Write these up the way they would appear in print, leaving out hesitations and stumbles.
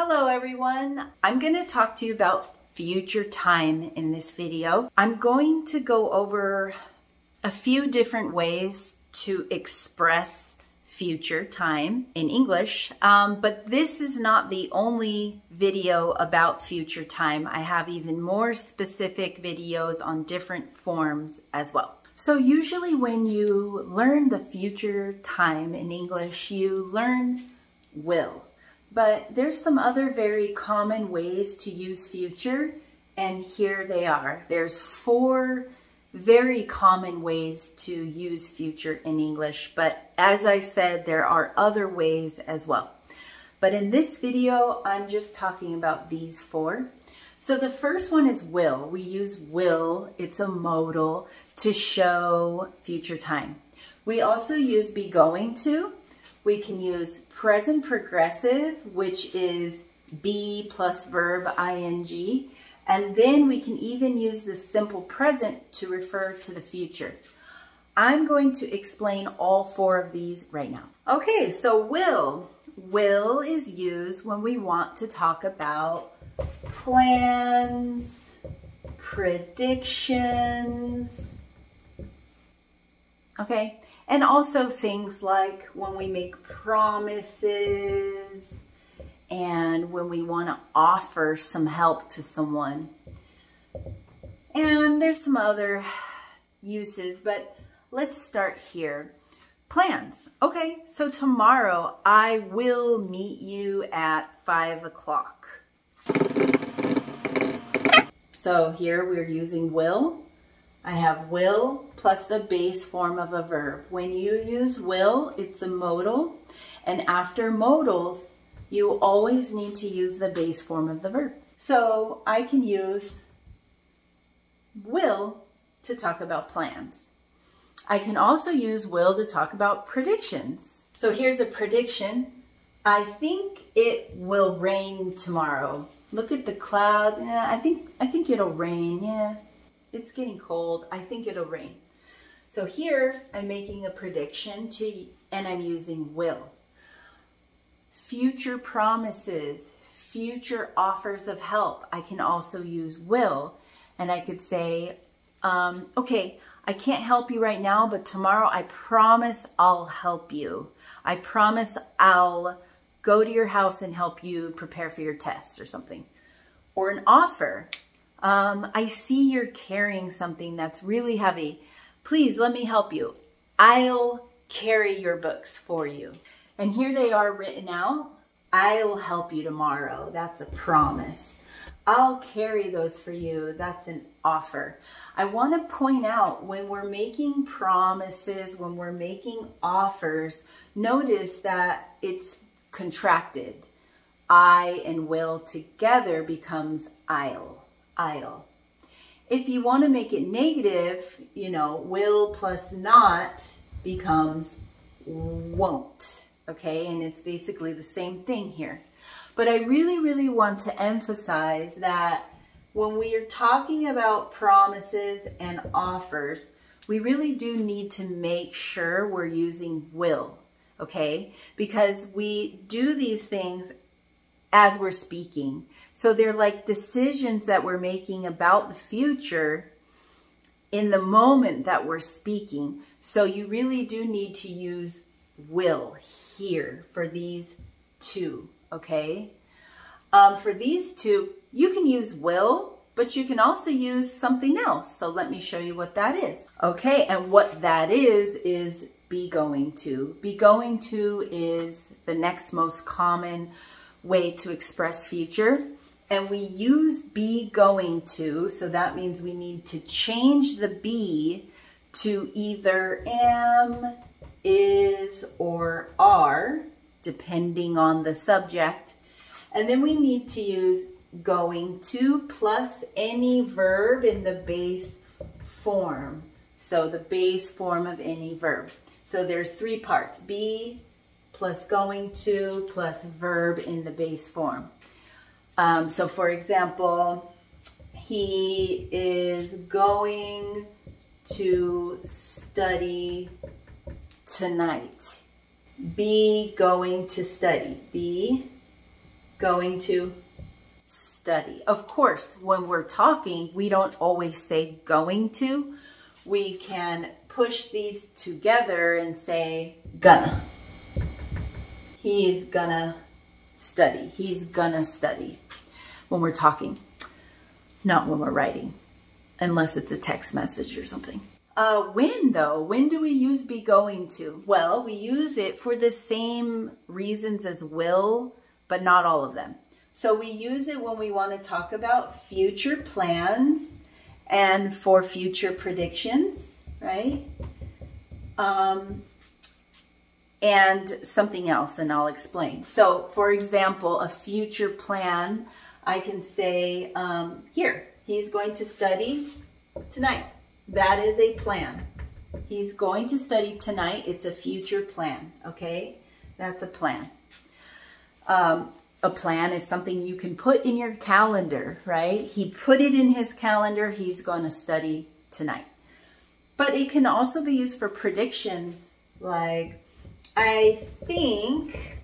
Hello everyone. I'm going to talk to you about future time in this video. I'm going to go over a few different ways to express future time in English, but this is not the only video about future time. I have even more specific videos on different forms as well. So usually when you learn the future time in English, you learn will. But there's some other very common ways to use future, and here they are. There's 4 very common ways to use future in English, but as I said, there are other ways as well. But in this video, I'm just talking about these 4. So the first one is will. We use will, it's a modal, to show future time. We also use be going to. We can use present progressive, which is be plus verb ing. And then we can even use the simple present to refer to the future. I'm going to explain all 4 of these right now. Okay, so will. Will is used when we want to talk about plans, predictions, okay, and also things like when we make promises and when we want to offer some help to someone. And there's some other uses, but let's start here. Plans. Okay, so tomorrow I will meet you at 5 o'clock. So here we're using will. I have will plus the base form of a verb. When you use will, it's a modal. And after modals, you always need to use the base form of the verb. So I can use will to talk about plans. I can also use will to talk about predictions. So here's a prediction. I think it will rain tomorrow. Look at the clouds. Yeah, I think it'll rain. Yeah. It's getting cold. I think it'll rain. So here I'm making a prediction and I'm using will. Future promises, future offers of help. I can also use will, and I could say, okay, I can't help you right now, but tomorrow I promise I'll help you. I promise I'll go to your house and help you prepare for your test or something. Or an offer. I see you're carrying something that's really heavy. Please let me help you. I'll carry your books for you. And here they are written out. I'll help you tomorrow. That's a promise. I'll carry those for you. That's an offer. I want to point out when we're making promises, when we're making offers, notice that it's contracted. I and will together becomes I'll. If you want to make it negative, you know, will plus not becomes won't, okay? And it's basically the same thing here. But I really, really want to emphasize that when we are talking about promises and offers, we really do need to make sure we're using will, okay? Because we do these things as we're speaking. So they're like decisions that we're making about the future in the moment that we're speaking. So you really do need to use will here for these 2, okay? For these 2, you can use will, but you can also use something else. So let me show you what that is. Okay, and what that is be going to. Be going to is the next most common way to express future, and we use be going to, so that means we need to change the be to either am, is, or are, depending on the subject, and then we need to use going to plus any verb in the base form, so the base form of any verb. So there's 3 parts: be plus going to plus verb in the base form. So for example, he is going to study tonight. Be going to study. Be going to study. Of course, when we're talking, we don't always say going to. We can push these together and say gonna. He's gonna study. He's gonna study when we're talking, not when we're writing, unless it's a text message or something. When though? When do we use be going to? Well, we use it for the same reasons as will, but not all of them. So we use it when we want to talk about future plans and for future predictions, right? And something else, and I'll explain. So for example, a future plan, I can say, here, he's going to study tonight. That is a plan. He's going to study tonight. It's a future plan, okay? That's a plan. A plan is something you can put in your calendar, right? He put it in his calendar. He's going to study tonight. But it can also be used for predictions, like, I think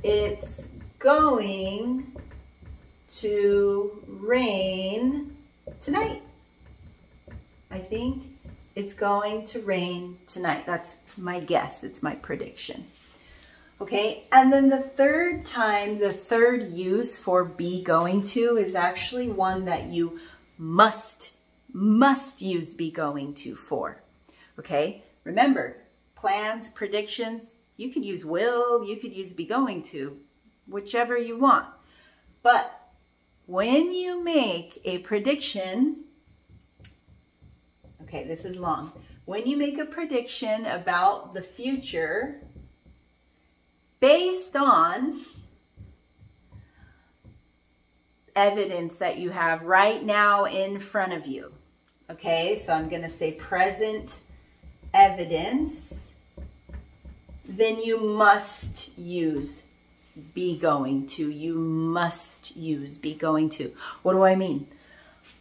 it's going to rain tonight. I think it's going to rain tonight. That's my guess. It's my prediction. Okay, and then the third time, the third use for be going to is actually one that you must use be going to for. Okay, remember, plans, predictions, you could use will, you could use be going to, whichever you want. But when you make a prediction, okay, this is long. When you make a prediction about the future based on evidence that you have right now in front of you, okay, so I'm going to say present evidence, then you must use be going to. You must use be going to. What do I mean?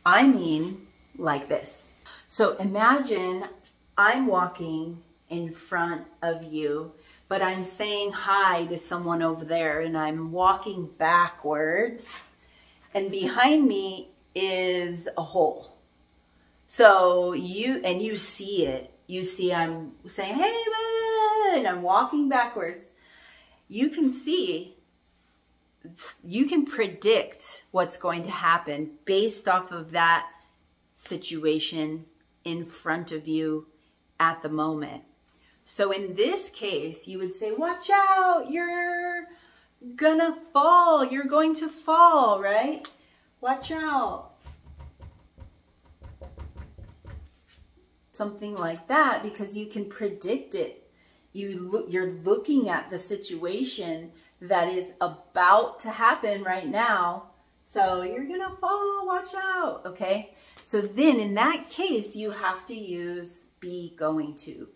I mean like this. So imagine I'm walking in front of you, but I'm saying hi to someone over there, and I'm walking backwards, and behind me is a hole. So you see it. You see I'm saying, hey, and I'm walking backwards. You can see, you can predict what's going to happen based off of that situation in front of you at the moment. So in this case, you would say, watch out, you're gonna fall. You're going to fall, right? Watch out. Something like that, because you can predict it. You're looking at the situation that is about to happen right now. So you're gonna fall, watch out, okay? So then in that case, you have to use be going to.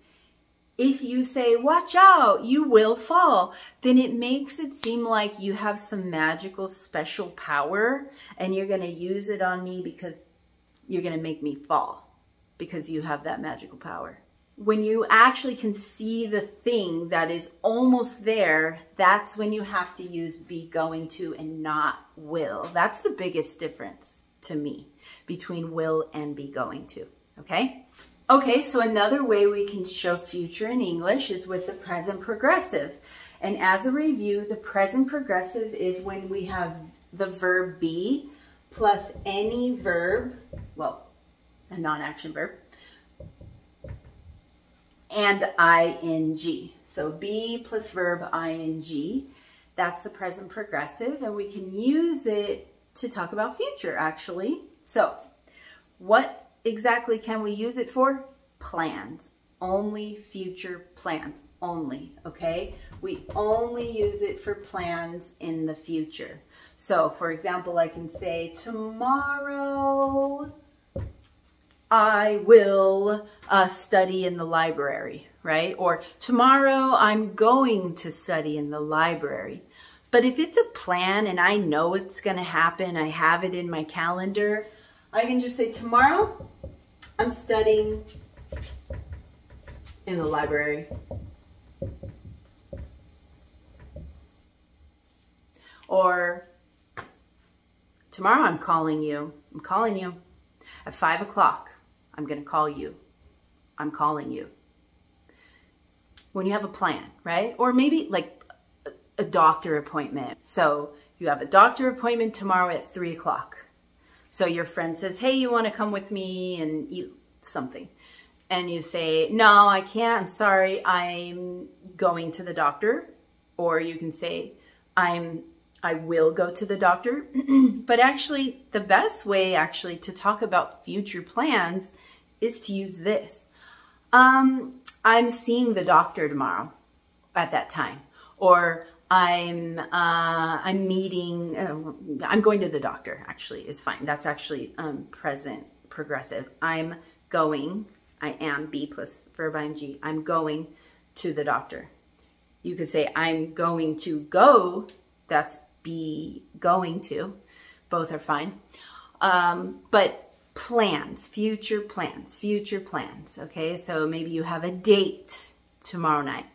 If you say, watch out, you will fall, then it makes it seem like you have some magical special power and you're gonna use it on me because you're gonna make me fall because you have that magical power. When you actually can see the thing that is almost there, that's when you have to use be going to and not will. That's the biggest difference to me between will and be going to, okay? Okay, so another way we can show future in English is with the present progressive. And as a review, the present progressive is when we have the verb be plus any verb, well, a non-action verb, and ing. So be plus verb ing, that's the present progressive, and we can use it to talk about future actually. So what exactly can we use it for? Plans. Only future plans. Only, okay? We only use it for plans in the future. So for example, I can say tomorrow I will study in the library, right? Or tomorrow I'm going to study in the library. But if it's a plan and I know it's going to happen, I have it in my calendar, I can just say tomorrow I'm studying in the library. Or tomorrow I'm calling you. I'm calling you. At 5 o'clock, I'm going to call you. I'm calling you. When you have a plan, right? Or maybe like a doctor appointment. So you have a doctor appointment tomorrow at 3 o'clock. So your friend says, hey, you want to come with me and eat something? And you say, no, I can't. I'm sorry. I'm going to the doctor. Or you can say, I will go to the doctor. But actually, the best way actually to talk about future plans is to use this. I'm seeing the doctor tomorrow at that time. Or I'm meeting, I'm going to the doctor actually is fine. That's actually present progressive. I'm going, I am, be plus verb ing. I'm going to the doctor. You could say I'm going to go. That's be going to. Both are fine. But plans, future plans, future plans. Okay, so maybe you have a date tomorrow night.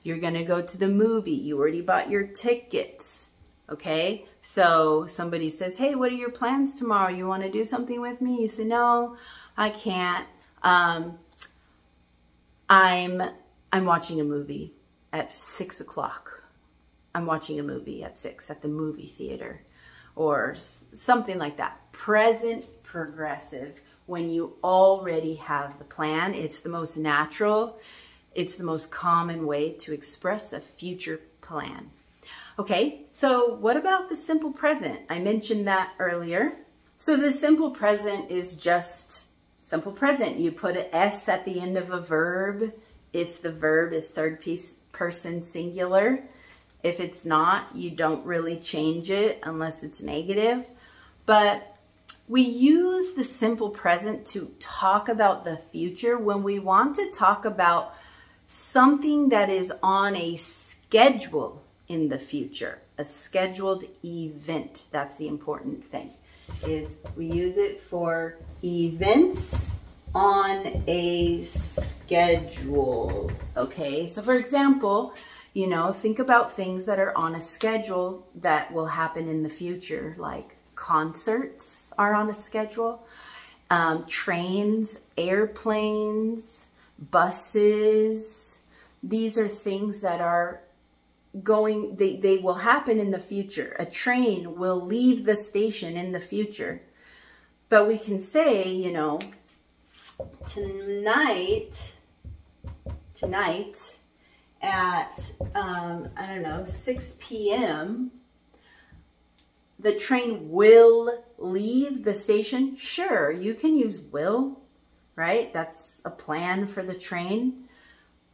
You're going to go to the movie. You already bought your tickets. Okay, so somebody says, hey, what are your plans tomorrow? You want to do something with me? You say, no, I can't. I'm watching a movie at 6 o'clock. I'm watching a movie at 6 at the movie theater or something like that. Present progressive. When you already have the plan, it's the most natural. It's the most common way to express a future plan. Okay, so what about the simple present? I mentioned that earlier. So the simple present is just simple present. You put an S at the end of a verb if the verb is third person singular. If it's not, you don't really change it unless it's negative. But we use the simple present to talk about the future when we want to talk about something that is on a schedule in the future, a scheduled event. That's the important thing, is we use it for events on a schedule. Okay, so for example, you know, think about things that are on a schedule that will happen in the future, like concerts are on a schedule, trains, airplanes, buses. These are things that are going, they will happen in the future. A train will leave the station in the future. But we can say, you know, tonight at, I don't know, 6 p.m., the train will leave the station. Sure, you can use will, right? That's a plan for the train.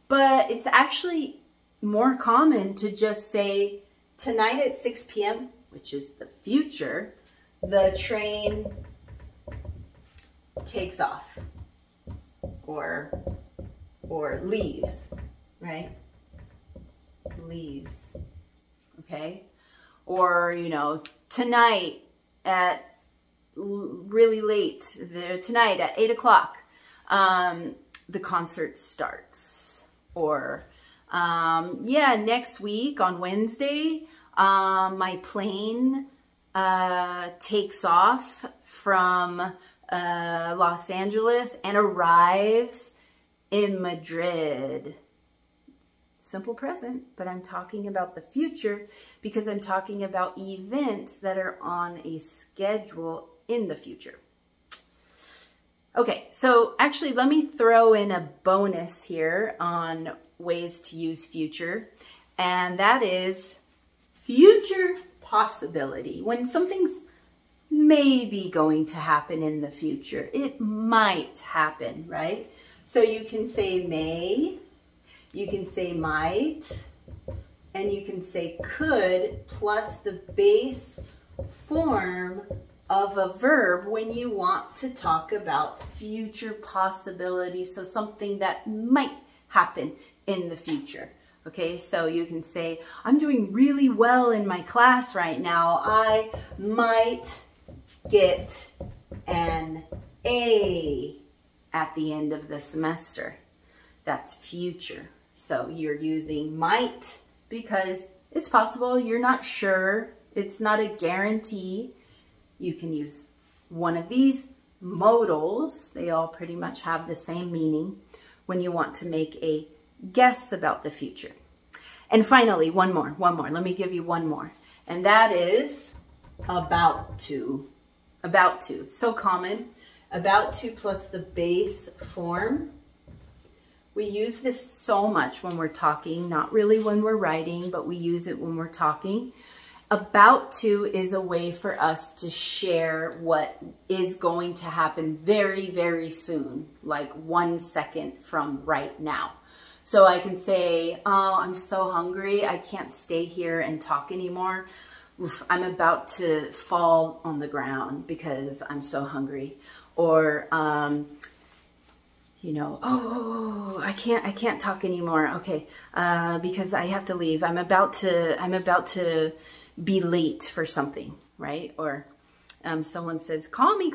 But it's actually more common to just say tonight at 6 p.m., which is the future, the train takes off or leaves, right? Leaves, okay? Or, you know, tonight at really late, tonight at 8 o'clock, the concert starts. Or, yeah, next week on Wednesday, my plane takes off from Los Angeles and arrives in Madrid. Simple present, but I'm talking about the future because I'm talking about events that are on a schedule in the future. Okay, so actually let me throw in a bonus here on ways to use future, and that is future possibility. When something's maybe going to happen in the future, it might happen, right? So you can say may, you can say might, and you can say could plus the base form of a verb when you want to talk about future possibilities. So something that might happen in the future. Okay, so you can say, I'm doing really well in my class right now. I might get an A at the end of the semester. That's future. So you're using might because it's possible, you're not sure It's not a guarantee. You can use one of these modals. They all pretty much have the same meaning when you want to make a guess about the future. And finally, one more. Let me give you one more. And that is about to. About to. So common. About to plus the base form. We use this so much when we're talking, not really when we're writing, but we use it when we're talking. About to is a way for us to share what is going to happen very, very soon, like 1 second from right now. So I can say, oh, I'm so hungry. I can't stay here and talk anymore. Oof, I'm about to fall on the ground because I'm so hungry. Or, you know, oh, I can't talk anymore. Okay, because I have to leave. I'm about to be late for something, right? Or someone says, call me.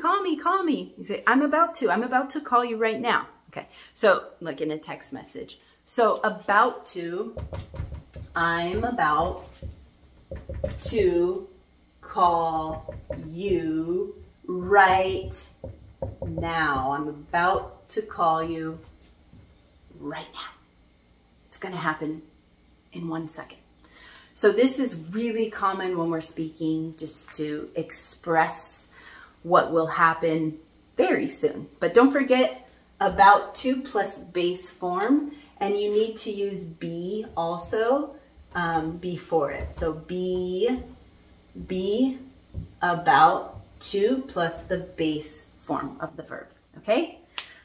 You say, I'm about to call you right now. Okay, so like in a text message. So about to, I'm about to call you right now. I'm about to call you right now. It's going to happen in 1 second. So this is really common when we're speaking, just to express what will happen very soon. But don't forget about to plus base form, and you need to use be also before it. So be about to plus the base form of the verb. Okay?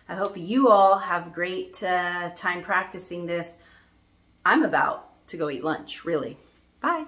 I hope you all have great time practicing this. I'm about to go eat lunch, really. Bye.